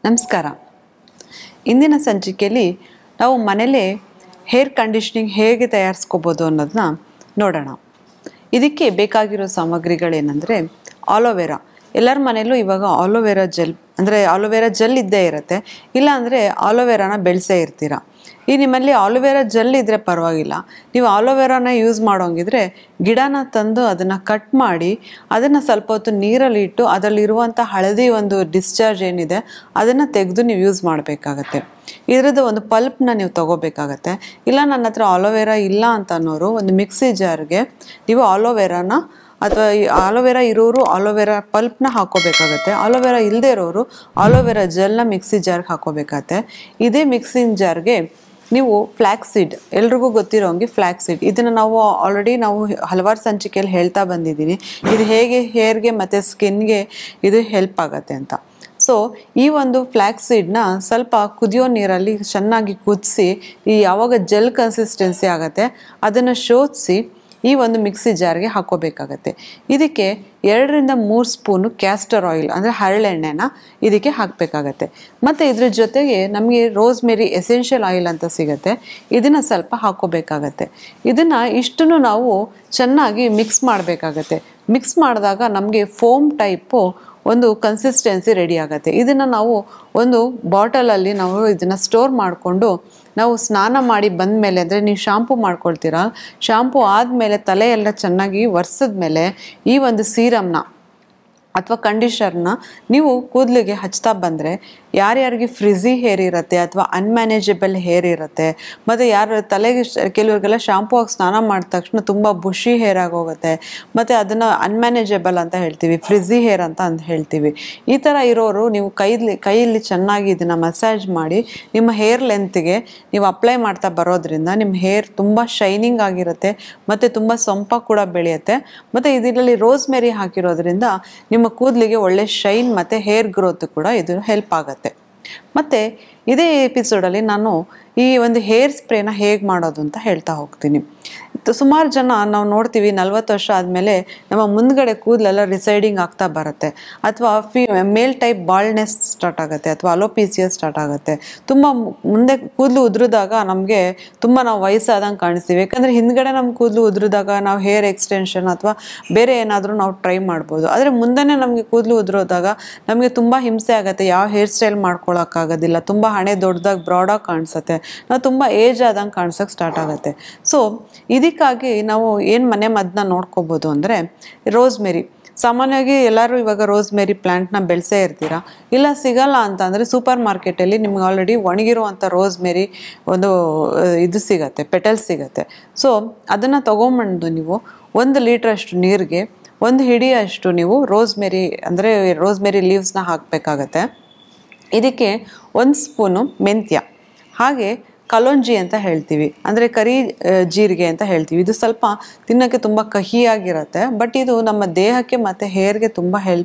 ನಮಸ್ಕಾರ. ಇಂದಿನ ಸಂಚಿಕೆಯಲ್ಲಿ ನಾವು ಮನೆಯಲ್ಲೇ ಹೇರ್ ಕಂಡೀಷನಿಂಗ್ ಹೇಗೆ ತಯಾರಿಸ್ಕೋಬೋದು ಅನ್ನೋದನ್ನ ನೋಡೋಣ. ಇದಕ್ಕೆ ಬೇಕಾಗಿರೋ ಸಾಮಗ್ರಿಗಳೇನೆಂದರೆ ಆಲೋವೆರಾ. ಎಲ್ಲರ ಮನೆಯಲ್ಲೂ ಇವಾಗ ಆಲೋವೆರಾ ಜೆಲ್ ಅಂದರೆ ಆಲೋವೆರಾ ಜೆಲ್ ಇದ್ದೇ ಇರುತ್ತೆ, ಇಲ್ಲಾಂದರೆ ಆಲೋವೆರಾನ ಬೆಳೆಸೇ ಇರ್ತೀರ. ಈ ನಿಮ್ಮಲ್ಲಿ ಆಲೋವೆರಾ ಜೆಲ್ ಇದ್ದರೆ ಪರವಾಗಿಲ್ಲ, ನೀವು ಆಲೋವೆರಾನ ಯೂಸ್ ಮಾಡೋಂಗಿದ್ರೆ ಗಿಡನ ತಂದು ಅದನ್ನು ಕಟ್ ಮಾಡಿ ಅದನ್ನು ಸ್ವಲ್ಪ ಹೊತ್ತು ನೀರಲ್ಲಿ ಇಟ್ಟು ಅದರಲ್ಲಿರುವಂಥ ಹಳದಿ ಒಂದು ಡಿಸ್ಚಾರ್ಜ್ ಏನಿದೆ ಅದನ್ನು ತೆಗೆದು ನೀವು ಯೂಸ್ ಮಾಡಬೇಕಾಗತ್ತೆ. ಇದರದ್ದು ಒಂದು ಪಲ್ಪ್ನ ನೀವು ತೊಗೋಬೇಕಾಗತ್ತೆ. ಇಲ್ಲ ನನ್ನ ಹತ್ರ ಆಲೋವೆರಾ ಇಲ್ಲ ಅಂತ ಅನ್ನೋರು ಒಂದು ಮಿಕ್ಸಿ ಜಾರ್ಗೆ ನೀವು ಆಲೋವೆರಾನ ಅಥವಾ ಆಲೋವೆರಾ ಇರೋರು ಆಲೋವೆರಾ ಪಲ್ಪ್ನ ಹಾಕೋಬೇಕಾಗತ್ತೆ. ಆಲೋವೆರಾ ಇಲ್ಲದೆ ಇರೋರು ಆಲೋವೆರಾ ಜೆಲ್ನ ಮಿಕ್ಸಿ ಜಾರ್ಗೆ ಹಾಕೋಬೇಕಾಗತ್ತೆ. ಇದೇ ಮಿಕ್ಸಿಂಗ್ ಜಾರ್ಗೆ ನೀವು ಫ್ಲ್ಯಾಕ್ಸ್ ಸೀಡ್, ಎಲ್ರಿಗೂ ಗೊತ್ತಿರೋಂಗೆ ಫ್ಲ್ಯಾಕ್ಸ್ ಸೀಡ್, ಇದನ್ನು ನಾವು ಆಲ್ರೆಡಿ ಹಲವಾರು ಸಂಚಿಕೆಯಲ್ಲಿ ಹೇಳ್ತಾ ಬಂದಿದ್ದೀನಿ ಇದು ಹೇಗೆ ಹೇರ್ಗೆ ಮತ್ತು ಸ್ಕಿನ್ಗೆ ಇದು ಹೆಲ್ಪ್ ಆಗುತ್ತೆ ಅಂತ. ಸೊ ಈ ಒಂದು ಫ್ಲ್ಯಾಕ್ಸ್ ಸೀಡ್ನ ಸ್ವಲ್ಪ ಕುದಿಯೋ ನೀರಲ್ಲಿ ಚೆನ್ನಾಗಿ ಕುದಿಸಿ ಯಾವಾಗ ಜೆಲ್ ಕನ್ಸಿಸ್ಟೆನ್ಸಿ ಆಗುತ್ತೆ ಅದನ್ನು ಶೋಧಿಸಿ ಈ ಒಂದು ಮಿಕ್ಸಿ ಜಾರ್ಗೆ ಹಾಕೋಬೇಕಾಗತ್ತೆ. ಇದಕ್ಕೆ 2-3 ಸ್ಪೂನು ಕ್ಯಾಸ್ಟರ್ ಆಯಿಲ್ ಅಂದರೆ ಹರಳೆಣ್ಣೆನ ಇದಕ್ಕೆ ಹಾಕಬೇಕಾಗತ್ತೆ. ಮತ್ತು ಇದ್ರ ಜೊತೆಗೆ ನಮಗೆ ರೋಸ್ಮೆರಿ ಎಸೆನ್ಷಿಯಲ್ ಆಯಿಲ್ ಅಂತ ಸಿಗುತ್ತೆ, ಇದನ್ನು ಸ್ವಲ್ಪ ಹಾಕೋಬೇಕಾಗತ್ತೆ. ಇದನ್ನು ಇಷ್ಟನ್ನು ನಾವು ಚೆನ್ನಾಗಿ ಮಿಕ್ಸ್ ಮಾಡಬೇಕಾಗತ್ತೆ. ಮಿಕ್ಸ್ ಮಾಡಿದಾಗ ನಮಗೆ ಫೋಮ್ ಟೈಪು ಒಂದು ಕನ್ಸಿಸ್ಟೆನ್ಸಿ ರೆಡಿ ಆಗುತ್ತೆ. ಇದನ್ನು ನಾವು ಒಂದು ಬಾಟಲಲ್ಲಿ ನಾವು ಇದನ್ನು ಸ್ಟೋರ್ ಮಾಡಿಕೊಂಡು ನಾವು ಸ್ನಾನ ಮಾಡಿ ಬಂದ ಮೇಲೆ, ಅಂದರೆ ನೀವು ಶಾಂಪು ಮಾಡ್ಕೊಳ್ತೀರಾ, ಶಾಂಪು ಆದಮೇಲೆ ತಲೆ ಎಲ್ಲ ಚೆನ್ನಾಗಿ ಒರೆಸಿದ್ಮೇಲೆ ಈ ಒಂದು ಸೀರಮ್ನ ಅಥವಾ ಕಂಡೀಷನರ್ನ ನೀವು ಕೂದಲಿಗೆ ಹಚ್ತಾ ಬಂದರೆ ಯಾರ್ಯಾರಿಗೆ ಫ್ರಿಝಿ ಹೇರ್ ಇರುತ್ತೆ ಅಥವಾ ಅನ್ಮ್ಯಾನೇಜಬಲ್ ಹೇರ್ ಇರುತ್ತೆ, ಮತ್ತು ಯಾರು ತಲೆಗೆ ಕೆಲವ್ರಿಗೆಲ್ಲ ಶಾಂಪು ಹಾಕಿ ಸ್ನಾನ ಮಾಡಿದ ತಕ್ಷಣ ತುಂಬ ಬುಷಿ ಹೇರ್ ಆಗೋಗುತ್ತೆ, ಮತ್ತು ಅದನ್ನು ಅನ್ಮ್ಯಾನೇಜಬಲ್ ಅಂತ ಹೇಳ್ತೀವಿ, ಫ್ರಿಝಿ ಹೇರ್ ಅಂತ ಹೇಳ್ತೀವಿ. ಈ ಥರ ಇರೋರು ನೀವು ಕೈಯಲ್ಲಿ ಚೆನ್ನಾಗಿ ಇದನ್ನು ಮಸಾಜ್ ಮಾಡಿ ನಿಮ್ಮ ಹೇರ್ ಲೆಂತ್ಗೆ ನೀವು ಅಪ್ಲೈ ಮಾಡ್ತಾ ಬರೋದ್ರಿಂದ ನಿಮ್ಮ ಹೇರ್ ತುಂಬ ಶೈನಿಂಗ್ ಆಗಿರುತ್ತೆ ಮತ್ತು ತುಂಬ ಸೊಂಪಾಗಿ ಕೂಡ ಬೆಳೆಯುತ್ತೆ. ಮತ್ತು ಇದರಲ್ಲಿ ರೋಸ್ಮೆರಿ ಹಾಕಿರೋದ್ರಿಂದ ನಿಮ್ಮ ಕೂದಲಿಗೆ ಒಳ್ಳೆ ಶೈನ್ ಮತ್ತು ಹೇರ್ ಗ್ರೋತ್ ಕೂಡ ಇದು ಹೆಲ್ಪ್ ಆಗುತ್ತೆ. ಮತ್ತು ಇದೇ ಎಪಿಸೋಡಲ್ಲಿ ನಾನು ಈ ಒಂದು ಹೇರ್ ಸ್ಪ್ರೇನ ಹೇಗೆ ಮಾಡೋದು ಅಂತ ಹೇಳ್ತಾ ಹೋಗ್ತೀನಿ. ಸುಮಾರು ಜನ ನಾವು ನೋಡ್ತೀವಿ 40 ವರ್ಷ ಆದಮೇಲೆ ನಮ್ಮ ಮುಂದ್ಗಡೆ ಕೂದಲೆಲ್ಲ ರಿಸೈಡಿಂಗ್ ಆಗ್ತಾ ಬರುತ್ತೆ, ಅಥವಾ ಮೇಲ್ ಟೈಪ್ ಬಾಲ್ಡ್ನೆಸ್ ಸ್ಟಾರ್ಟ್ ಆಗುತ್ತೆ, ಅಥವಾ ಅಲೋಪೀಸಿಯಾ ಸ್ಟಾರ್ಟ್ ಆಗುತ್ತೆ. ತುಂಬ ಮುಂದೆ ಕೂದಲು ಉದುರಿದಾಗ ನಮಗೆ ತುಂಬ ನಾವು ವಯಸ್ಸಾದಂಗೆ ಕಾಣಿಸ್ತೀವಿ. ಯಾಕಂದರೆ ಹಿಂದ್ಗಡೆ ನಮ್ಮ ಕೂದಲು ಉದುರಿದಾಗ ನಾವು ಹೇರ್ ಎಕ್ಸ್ಟೆನ್ಷನ್ ಅಥವಾ ಬೇರೆ ಏನಾದರೂ ನಾವು ಟ್ರೈ ಮಾಡ್ಬೋದು. ಆದರೆ ಮುಂದೆನೇ ನಮಗೆ ಕೂದಲು ಉದುರೋದಾಗ ನಮಗೆ ತುಂಬ ಹಿಂಸೆ ಆಗುತ್ತೆ, ಯಾವ ಹೇರ್ ಸ್ಟೈಲ್ ಮಾಡ್ಕೊಳಕ್ಕಾಗೋದಿಲ್ಲ, ತುಂಬ ಹಣೆ ದೊಡ್ಡದಾಗಿ ಬ್ರಾಡಾಗಿ ಕಾಣಿಸುತ್ತೆ, ನಾವು ತುಂಬ ಏಜ್ ಆದಂಗೆ ಕಾಣಿಸೋಕ್ಕೆ ಸ್ಟಾರ್ಟ್ ಆಗುತ್ತೆ. ಸೊ ಇದಕ್ಕಾಗಿ ನಾವು ಏನು ಮನೆ ಮದ್ದನ್ನ ನೋಡ್ಕೋಬೋದು ಅಂದರೆ ರೋಸ್ಮೆರಿ. ಸಾಮಾನ್ಯವಾಗಿ ಎಲ್ಲರೂ ಇವಾಗ ರೋಸ್ಮೆರಿ ಪ್ಲ್ಯಾಂಟ್ನ ಬೆಳೆಸೇ ಇರ್ತೀರ. ಇಲ್ಲ ಸಿಗಲ್ಲ ಅಂತ ಅಂದರೆ ಸೂಪರ್ ಮಾರ್ಕೆಟಲ್ಲಿ ನಿಮ್ಗೆ ಆಲ್ರೆಡಿ ಒಣಗಿರುವಂಥ ರೋಸ್ಮೆರಿ ಒಂದು ಇದು ಸಿಗುತ್ತೆ, ಪೆಟಲ್ಸ್ ಸಿಗುತ್ತೆ. ಸೊ ಅದನ್ನು ತೊಗೊಂಬಂದು ನೀವು 1 ಲೀಟ್ರಷ್ಟು ನೀರಿಗೆ 1 ಹಿಡಿಯಷ್ಟು ನೀವು ರೋಸ್ಮೆರಿ ಅಂದರೆ ರೋಸ್ಮೆರಿ ಲೀವ್ಸ್ನ ಹಾಕಬೇಕಾಗತ್ತೆ. ಇದಕ್ಕೆ 1 ಸ್ಪೂನು ಮೆಂತ್ಯ, ಹಾಗೆ ಕಲೋಂಜಿ ಅಂತ ಹೇಳ್ತೀವಿ, ಅಂದರೆ ಕರಿ ಜೀರಿಗೆ ಅಂತ ಹೇಳ್ತೀವಿ. ಇದು ಸ್ವಲ್ಪ ತಿನ್ನೋಕ್ಕೆ ತುಂಬ ಕಹಿಯಾಗಿರುತ್ತೆ, ಬಟ್ ಇದು ನಮ್ಮ ದೇಹಕ್ಕೆ ಮತ್ತು ಹೇರ್ಗೆ ತುಂಬ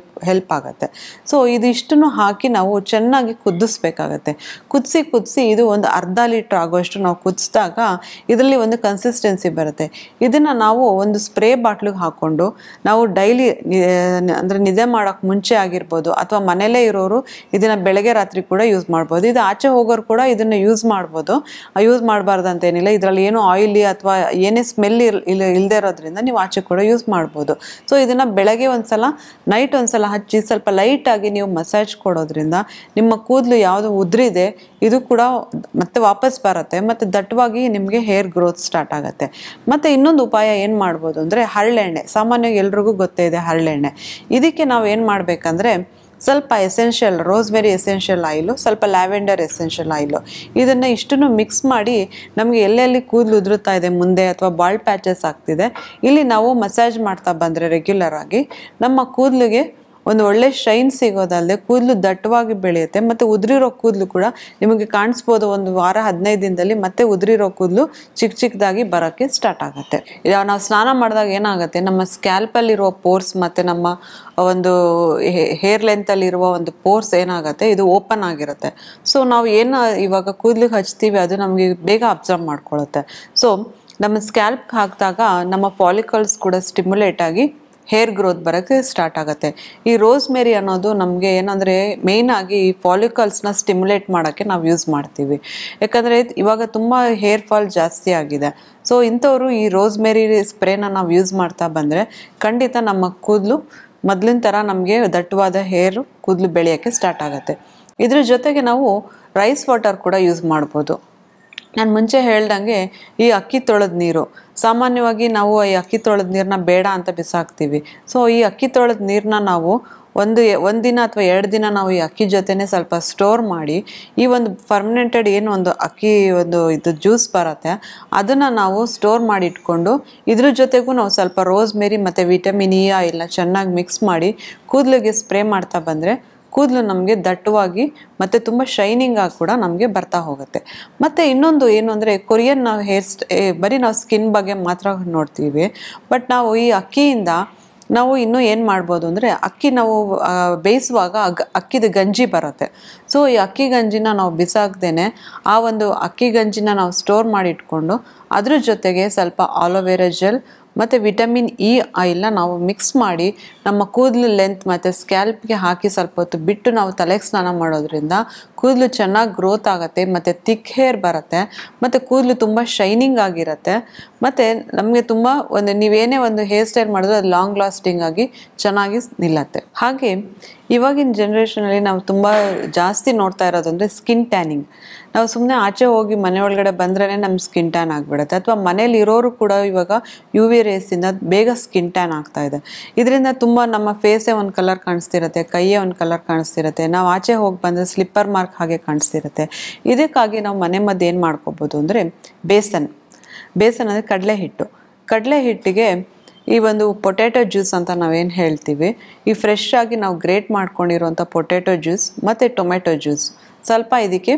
ಹೆಲ್ಪ್ ಆಗುತ್ತೆ. ಸೊ ಇದಿಷ್ಟನ್ನು ಹಾಕಿ ನಾವು ಚೆನ್ನಾಗಿ ಕುದಿಸ್ಬೇಕಾಗತ್ತೆ. ಕುದಿಸಿ ಇದು ಒಂದು ಅರ್ಧ ಲೀಟ್ರ್ ಆಗೋಷ್ಟು ನಾವು ಕುದಿಸಿದಾಗ ಇದರಲ್ಲಿ ಒಂದು ಕನ್ಸಿಸ್ಟೆನ್ಸಿ ಬರುತ್ತೆ. ಇದನ್ನು ನಾವು ಒಂದು ಸ್ಪ್ರೇ ಬಾಟ್ಲಿಗೆ ಹಾಕ್ಕೊಂಡು ನಾವು ಡೈಲಿ ಅಂದರೆ ನಿದ್ದೆ ಮಾಡೋಕ್ಕೆ ಮುಂಚೆ ಆಗಿರ್ಬೋದು, ಅಥವಾ ಮನೆಯಲ್ಲೇ ಇರೋರು ಇದನ್ನು ಬೆಳಗ್ಗೆ ರಾತ್ರಿ ಕೂಡ ಯೂಸ್ ಮಾಡ್ಬೋದು. ಇದು ಆಚೆ ಹೋಗೋರು ಕೂಡ ಇದನ್ನು ಯೂಸ್ ಮಾಡ್ಬೋದು, ಯೂಸ್ ಮಾಡಬಾರ್ದು ಅಂತ ಏನಿಲ್ಲ. ಇದರಲ್ಲಿ ಏನೋ ಆಯಿಲಿ ಅಥವಾ ಏನೇ ಸ್ಮೆಲ್ ಇಲ್ಲದೆ ಇರೋದ್ರಿಂದ ನೀವು ಆಚೆ ಕೂಡ ಯೂಸ್ ಮಾಡ್ಬೋದು. ಸೊ ಇದನ್ನು ಬೆಳಗ್ಗೆ ಒಂದ್ಸಲ ನೈಟ್ ಒಂದ್ಸಲ ಹಚ್ಚಿ ಸ್ವಲ್ಪ ಲೈಟಾಗಿ ನೀವು ಮಸಾಜ್ ಕೊಡೋದ್ರಿಂದ ನಿಮ್ಮ ಕೂದಲು ಯಾವುದು ಉದುರಿದೆ ಇದು ಕೂಡ ಮತ್ತೆ ವಾಪಸ್ ಬರುತ್ತೆ, ಮತ್ತು ದಟ್ಟವಾಗಿ ನಿಮಗೆ ಹೇರ್ ಗ್ರೋತ್ ಸ್ಟಾರ್ಟ್ ಆಗುತ್ತೆ. ಮತ್ತು ಇನ್ನೊಂದು ಉಪಾಯ ಏನು ಮಾಡ್ಬೋದು ಅಂದರೆ ಹರಳೆಣ್ಣೆ. ಸಾಮಾನ್ಯವಾಗಿ ಎಲ್ರಿಗೂ ಗೊತ್ತೇ ಇದೆ ಹರಳೆಣ್ಣೆ. ಇದಕ್ಕೆ ನಾವು ಏನು ಮಾಡಬೇಕಂದ್ರೆ ಸ್ವಲ್ಪ ಎಸೆನ್ಷಿಯಲ್ ರೋಸ್ಮೆರಿ ಎಸೆನ್ಷಿಯಲ್ ಆಯಿಲು, ಸ್ವಲ್ಪ ಲ್ಯಾವೆಂಡರ್ ಎಸೆನ್ಷಿಯಲ್ ಆಯಿಲು, ಇದನ್ನು ಇಷ್ಟನ್ನು ಮಿಕ್ಸ್ ಮಾಡಿ ನಮಗೆ ಎಲ್ಲೆಲ್ಲಿ ಕೂದಲು ಉದುರುತ್ತಾ ಇದೆ ಮುಂದೆ ಅಥವಾ ಬಾಲ್ಡ್ ಪ್ಯಾಚಸ್ ಆಗ್ತಿದೆ ಇಲ್ಲಿ ನಾವು ಮಸಾಜ್ ಮಾಡ್ತಾ ಬಂದರೆ ರೆಗ್ಯುಲರ್ ಆಗಿ ನಮ್ಮ ಕೂದಲಿಗೆ ಒಂದು ಒಳ್ಳೆ ಶೈನ್ ಸಿಗೋದಲ್ಲದೆ ಕೂದಲು ದಟ್ಟವಾಗಿ ಬೆಳೆಯುತ್ತೆ. ಮತ್ತು ಉದುರಿರೋ ಕೂದಲು ಕೂಡ ನಿಮಗೆ ಕಾಣಿಸ್ಬೋದು, 1 ವಾರ 15 ದಿನದಲ್ಲಿ ಮತ್ತೆ ಉದುರಿರೋ ಕೂದಲು ಚಿಕ್ಕದಾಗಿ ಬರೋಕ್ಕೆ ಸ್ಟಾರ್ಟ್ ಆಗುತ್ತೆ. ನಾವು ಸ್ನಾನ ಮಾಡಿದಾಗ ಏನಾಗುತ್ತೆ, ನಮ್ಮ ಸ್ಕ್ಯಾಲ್ಪಲ್ಲಿರುವ ಪೋರ್ಸ್ ಮತ್ತು ನಮ್ಮ ಒಂದು ಹೇರ್ ಲೆಂತಲ್ಲಿರುವ ಒಂದು ಪೋರ್ಸ್ ಏನಾಗುತ್ತೆ ಇದು ಓಪನ್ ಆಗಿರುತ್ತೆ. ಸೊ ನಾವು ಏನು ಇವಾಗ ಕೂದಲಿಗೆ ಹಚ್ತೀವಿ ಅದು ನಮಗೆ ಬೇಗ ಅಬ್ಸರ್ವ್ ಮಾಡ್ಕೊಳ್ಳುತ್ತೆ. ಸೊ ನಮ್ಮ ಸ್ಕ್ಯಾಲ್ಪ್ ಹಾಕಿದಾಗ ನಮ್ಮ ಫಾಲಿಕಲ್ಸ್ ಕೂಡ ಸ್ಟಿಮ್ಯುಲೇಟ್ ಆಗಿ ಹೇರ್ ಗ್ರೋತ್ ಬರೋಕ್ಕೆ ಸ್ಟಾರ್ಟ್ ಆಗುತ್ತೆ. ಈ ರೋಸ್ಮೆರಿ ಅನ್ನೋದು ನಮಗೆ ಏನಂದರೆ ಮೇಯ್ನಾಗಿ ಈ ಫಾಲಿಕಲ್ಸ್ನ ಸ್ಟಿಮ್ಯುಲೇಟ್ ಮಾಡೋಕ್ಕೆ ನಾವು ಯೂಸ್ ಮಾಡ್ತೀವಿ. ಯಾಕಂದರೆ ಇವಾಗ ತುಂಬ ಹೇರ್ ಫಾಲ್ ಜಾಸ್ತಿ ಆಗಿದೆ. ಸೊ ಇಂಥವರು ಈ ರೋಸ್ಮೆರಿ ಸ್ಪ್ರೇನ ನಾವು ಯೂಸ್ ಮಾಡ್ತಾ ಬಂದರೆ ಖಂಡಿತ ನಮ್ಮ ಕೂದಲು ಮೊದಲಿನ ಥರ ನಮಗೆ ದಟ್ಟವಾದ ಹೇರು ಕೂದಲು ಬೆಳೆಯೋಕ್ಕೆ ಸ್ಟಾರ್ಟ್ ಆಗುತ್ತೆ. ಇದ್ರ ಜೊತೆಗೆ ನಾವು ರೈಸ್ ವಾಟರ್ ಕೂಡ ಯೂಸ್ ಮಾಡ್ಬೋದು. ನಾನು ಮುಂಚೆ ಹೇಳ್ದಂಗೆ ಈ ಅಕ್ಕಿ ತೊಳೆದ ನೀರು, ಸಾಮಾನ್ಯವಾಗಿ ನಾವು ಈ ಅಕ್ಕಿ ತೊಳೆದ ನೀರನ್ನ ಬೇಡ ಅಂತ ಬಿಸಾಕ್ತೀವಿ. ಸೊ ಈ ಅಕ್ಕಿ ತೊಳೆದ ನೀರನ್ನ ನಾವು ಒಂದು ದಿನ ಅಥವಾ 2 ದಿನ ನಾವು ಈ ಅಕ್ಕಿ ಜೊತೆನೇ ಸ್ವಲ್ಪ ಸ್ಟೋರ್ ಮಾಡಿ ಈ ಒಂದು ಫರ್ಮಿನೆಂಟೆಡ್ ಏನು ಒಂದು ಅಕ್ಕಿ ಇದು ಜ್ಯೂಸ್ ಬರುತ್ತೆ ಅದನ್ನು ನಾವು ಸ್ಟೋರ್ ಮಾಡಿ ಇಟ್ಕೊಂಡು ಇದ್ರ ಜೊತೆಗೂ ನಾವು ಸ್ವಲ್ಪ ರೋಸ್ಮೆರಿ ಮತ್ತು ವಿಟಮಿನ್ ಇ ಆಯಿಲ್ನ ಚೆನ್ನಾಗಿ ಮಿಕ್ಸ್ ಮಾಡಿ ಕೂದಲಿಗೆ ಸ್ಪ್ರೇ ಮಾಡ್ತಾ ಬಂದರೆ ಕೂದಲು ನಮಗೆ ದಟ್ಟವಾಗಿ ಮತ್ತು ತುಂಬ ಶೈನಿಂಗ್ ಆಗಿ ಕೂಡ ನಮಗೆ ಬರ್ತಾ ಹೋಗುತ್ತೆ. ಮತ್ತು ಇನ್ನೊಂದು ಏನು ಅಂದರೆ ಕೊರಿಯನ್ ನಾವು ಬರೀ ನಾವು ಸ್ಕಿನ್ ಬಗ್ಗೆ ಮಾತ್ರ ನೋಡ್ತೀವಿ. ಬಟ್ ನಾವು ಈ ಅಕ್ಕಿಯಿಂದ ನಾವು ಇನ್ನೂ ಏನು ಮಾಡ್ಬೋದು ಅಂದರೆ ಅಕ್ಕಿ ನಾವು ಬೇಯಿಸುವಾಗ ಅಕ್ಕಿದ ಗಂಜಿ ಬರುತ್ತೆ. ಸೊ ಈ ಅಕ್ಕಿ ಗಂಜಿನ ನಾವು ಬಿಸಾಕ್ದೇನೆ ಆ ಒಂದು ಅಕ್ಕಿ ಗಂಜಿನ ನಾವು ಸ್ಟೋರ್ ಮಾಡಿ ಇಟ್ಕೊಂಡು ಅದ್ರ ಜೊತೆಗೆ ಸ್ವಲ್ಪ ಆಲೋವೆರಾ ಜೆಲ್ ಮತ್ತು ವಿಟಮಿನ್ ಇ ಆಯಿಲ್ನ ನಾವು ಮಿಕ್ಸ್ ಮಾಡಿ ನಮ್ಮ ಕೂದಲು ಲೆಂತ್ ಮತ್ತು ಸ್ಕ್ಯಾಲ್ಪ್ಗೆ ಹಾಕಿ ಸ್ವಲ್ಪ ಹೊತ್ತು ಬಿಟ್ಟು ನಾವು ತಲೆಗೆ ಸ್ನಾನ ಮಾಡೋದ್ರಿಂದ ಕೂದಲು ಚೆನ್ನಾಗಿ ಗ್ರೋತ್ ಆಗುತ್ತೆ ಮತ್ತು ಥಿಕ್ ಹೇರ್ ಬರುತ್ತೆ ಮತ್ತು ಕೂದಲು ತುಂಬ ಶೈನಿಂಗ್ ಆಗಿರುತ್ತೆ ಮತ್ತು ನಮಗೆ ತುಂಬ ನೀವೇನೇ ಒಂದು ಹೇರ್ ಸ್ಟೈಲ್ ಮಾಡಿದ್ರು ಅದು ಲಾಂಗ್ ಲಾಸ್ಟಿಂಗ್ ಆಗಿ ಚೆನ್ನಾಗಿ ನಿಲ್ಲತ್ತೆ. ಹಾಗೆ ಇವಾಗಿನ ಜನ್ರೇಷನಲ್ಲಿ ನಾವು ತುಂಬ ಜಾಸ್ತಿ ನೋಡ್ತಾ ಇರೋದಂದರೆ ಸ್ಕಿನ್ ಟ್ಯಾನಿಂಗ್. ನಾವು ಸುಮ್ಮನೆ ಆಚೆ ಹೋಗಿ ಮನೆ ಒಳಗಡೆ ಬಂದ್ರೇ ನಮ್ಮ ಸ್ಕಿನ್ ಟ್ಯಾನ್ ಆಗಿಬಿಡುತ್ತೆ. ಅಥವಾ ಮನೇಲಿ ಇರೋರು ಕೂಡ ಇವಾಗ UV ರೇಸಿಂದ ಬೇಗ ಸ್ಕಿನ್ ಟ್ಯಾನ್ ಆಗ್ತಾ ಇದೆ. ಇದರಿಂದ ತುಂಬ ನಮ್ಮ ಫೇಸೇ ಒಂದು ಕಲರ್ ಕಾಣಿಸ್ತಿರುತ್ತೆ, ಕೈಯೇ ಒಂದು ಕಲರ್ ಕಾಣಿಸ್ತಿರುತ್ತೆ, ನಾವು ಆಚೆ ಹೋಗಿ ಬಂದರೆ ಸ್ಲಿಪ್ಪರ್ ಮಾರ್ಕ್ ಹಾಗೆ ಕಾಣಿಸ್ತಿರುತ್ತೆ. ಇದಕ್ಕಾಗಿ ನಾವು ಮನೆ ಮದ್ದು ಏನು ಮಾಡ್ಕೋಬೋದು ಅಂದರೆ ಬೇಸನ್ ಅಂದರೆ ಕಡಲೆ ಹಿಟ್ಟಿಗೆ ಈ ಒಂದು ಪೊಟ್ಯಾಟೊ ಜ್ಯೂಸ್ ಅಂತ ನಾವೇನು ಹೇಳ್ತೀವಿ, ಈ ಫ್ರೆಶ್ ಆಗಿ ನಾವು ಗ್ರೇಟ್ ಮಾಡ್ಕೊಂಡಿರುವಂಥ ಪೊಟ್ಯಾಟೊ ಜ್ಯೂಸ್ ಮತ್ತು ಟೊಮೆಟೊ ಜ್ಯೂಸ್, ಸ್ವಲ್ಪ ಇದಕ್ಕೆ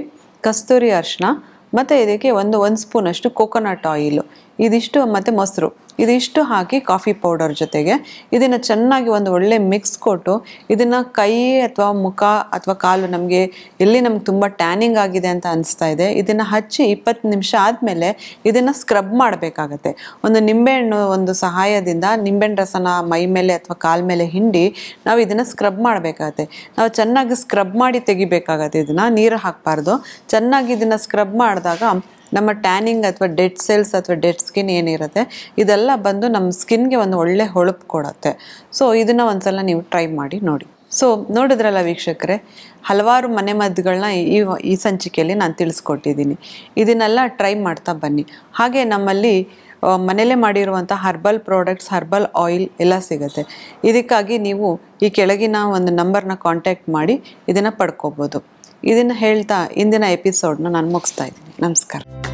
ಕಸ್ತೂರಿ ಅರಿಶಿನ ಮತ್ತು ಇದಕ್ಕೆ ಒಂದು ಸ್ಪೂನಷ್ಟು ಕೋಕೋನಟ್ ಆಯಿಲು, ಇದಿಷ್ಟು ಮತ್ತು ಮೊಸರು, ಇದಿಷ್ಟು ಹಾಕಿ ಕಾಫಿ ಪೌಡರ್ ಜೊತೆಗೆ ಇದನ್ನು ಚೆನ್ನಾಗಿ ಒಂದು ಒಳ್ಳೆ ಮಿಕ್ಸ್ ಕೊಟ್ಟು ಇದನ್ನು ಕೈ ಅಥವಾ ಮುಖ ಅಥವಾ ಕಾಲು ನಮಗೆ ಎಲ್ಲಿ ನಮ್ಗೆ ತುಂಬ ಟ್ಯಾನಿಂಗ್ ಆಗಿದೆ ಅಂತ ಅನಿಸ್ತಾ ಇದೆ ಇದನ್ನು ಹಚ್ಚಿ 20 ನಿಮಿಷ ಆದಮೇಲೆ ಇದನ್ನು ಸ್ಕ್ರಬ್ ಮಾಡಬೇಕಾಗತ್ತೆ. ಒಂದು ನಿಂಬೆಹಣ್ಣು ಒಂದು ಸಹಾಯದಿಂದ ನಿಂಬೆಹಣ್ಣು ರಸನ ಮೈ ಮೇಲೆ ಅಥವಾ ಕಾಲ ಮೇಲೆ ಹಿಂಡಿ ನಾವು ಇದನ್ನು ಸ್ಕ್ರಬ್ ಮಾಡಬೇಕಾಗತ್ತೆ. ನಾವು ಚೆನ್ನಾಗಿ ಸ್ಕ್ರಬ್ ಮಾಡಿ ತೆಗಿಬೇಕಾಗತ್ತೆ. ಇದನ್ನು ನೀರು ಹಾಕಬಾರ್ದು. ಚೆನ್ನಾಗಿ ಇದನ್ನು ಸ್ಕ್ರಬ್ ಮಾಡಿದಾಗ ನಮ್ಮ ಟ್ಯಾನಿಂಗ್ ಅಥವಾ ಡೆಡ್ ಸೆಲ್ಸ್ ಅಥವಾ ಡೆಡ್ ಸ್ಕಿನ್ ಏನಿರುತ್ತೆ ಇದೆಲ್ಲ ಬಂದು ನಮ್ಮ ಸ್ಕಿನ್ಗೆ ಒಂದು ಒಳ್ಳೆ ಹೊಳಪು ಕೊಡುತ್ತೆ. ಸೊ ಇದನ್ನು ಒಂದ್ಸಲ ನೀವು ಟ್ರೈ ಮಾಡಿ ನೋಡಿ. ಸೊ ನೋಡಿದ್ರಲ್ಲ ವೀಕ್ಷಕರೇ, ಹಲವಾರು ಮನೆಮದ್ದುಗಳನ್ನ ಈ ಸಂಚಿಕೆಯಲ್ಲಿ ನಾನು ತಿಳಿಸ್ಕೊಟ್ಟಿದ್ದೀನಿ. ಇದನ್ನೆಲ್ಲ ಟ್ರೈ ಮಾಡ್ತಾ ಬನ್ನಿ. ಹಾಗೆ ನಮ್ಮಲ್ಲಿ ಮನೆಯಲ್ಲೇ ಮಾಡಿರುವಂಥ ಹರ್ಬಲ್ ಪ್ರಾಡಕ್ಟ್ಸ್, ಹರ್ಬಲ್ ಆಯಿಲ್ ಎಲ್ಲ ಸಿಗುತ್ತೆ. ಇದಕ್ಕಾಗಿ ನೀವು ಈ ಕೆಳಗಿನ ಒಂದು ನಂಬರ್ನ ಕಾಂಟ್ಯಾಕ್ಟ್ ಮಾಡಿ ಇದನ್ನು ಪಡ್ಕೋಬೋದು. ಇದನ್ನು ಹೇಳ್ತಾ ಇಂದಿನ ಎಪಿಸೋಡ್ನ ನಾನು ಮುಗಿಸ್ತಾ ಇದ್ದೀನಿ. ನಮಸ್ಕಾರ.